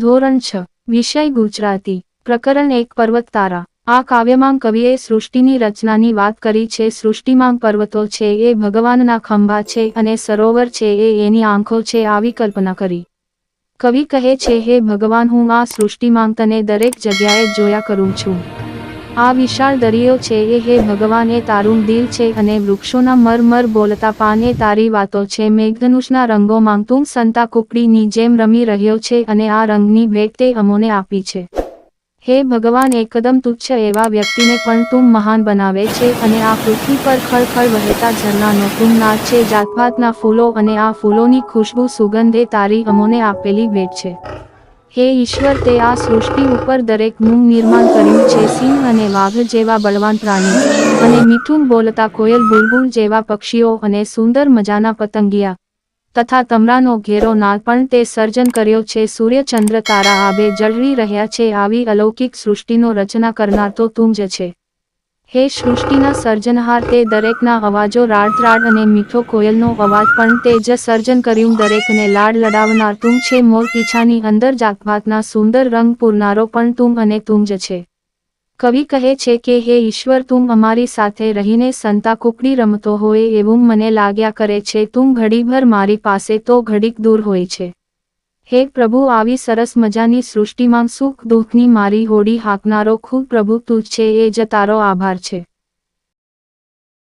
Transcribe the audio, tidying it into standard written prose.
ધોરણ 6 વિષય ગુજરાતી પ્રકરણ 1 પર્વત તારા। આ કાવ્યમાં કવિએ સૃષ્ટિની રચનાની વાત કરી છે। સૃષ્ટિમાં પર્વતો છે એ ભગવાનના ખંભા છે અને સરોવર છે એ એની આંખો છે, આવી કલ્પના કરી। કવિ કહે છે, હે ભગવાન, હું આ સૃષ્ટિમાં તને દરેક જગ્યાએ જોયા કરું છું। આ વિશાળ દરિયો છે એ હે ભગવાન એ તારું દિલ છે અને વૃક્ષોના મરમર બોલતા પાન એ તારી વાતો છે। મેઘધનુષના રંગોમાં તું સંતા કુકડીની જેમ રમી રહ્યો છે અને આ રંગની ભેટ તે અમોને આપી છે। હે ભગવાન, એકદમ તુચ્છ એવા વ્યક્તિને પણ તું મહાન બનાવે છે અને આ પૃથ્વી પર ખળખળ વહેતા ઝરણાનો તું નાદ છે। જાતભાતના ફૂલો અને આ ફૂલોની ખુશ્બુ સુગંધ એ તારી અમોને આપેલી ભેટ છે। હે ઈશ્વર, તે આ સૃષ્ટિ ઉપર દરેકનું નિર્માણ કર્યું છે। સિંહ અને વાઘ જેવા બળવાન પ્રાણી અને મીઠું બોલતા કોયલ, બુલબુલ જેવા પક્ષીઓ અને સુંદર મજાના પતંગિયા તથા તમરાનો ઘેરો નાદ પણ તે સર્જન કર્યો છે। સૂર્ય, ચંદ્ર, તારા આબે જળહળી રહ્યા છે। આવી અલૌકિક સૃષ્ટિનો રચના કરનાર તો તું જ છે। હે સૃષ્ટિના સર્જનહાર, તે દરેકના અવાજો રાડ અને મીઠો કોયલનો અવાજ પણ તે જ સર્જન કર્યું। દરેકને લાડ લડાવનાર તું છે। મોર પીછાની અંદર જાતભાતના સુંદર રંગ પૂરનારો પણ તું અને તું જ છે। કવિ કહે છે કે હે ઈશ્વર, તું અમારી સાથે રહીને સંતા કુકડી રમતો હોય એવું મને લાગ્યા કરે છે। તું ઘડીભર મારી પાસે તો ઘડીક દૂર હોય છે। હે પ્રભુ, આવી સરસ મજાની સૃષ્ટિમાં સુખ દુઃખની મારી હોડી હાંકનારો ખુદ પ્રભુ તું જ છે, એ જ તારો આભાર છે।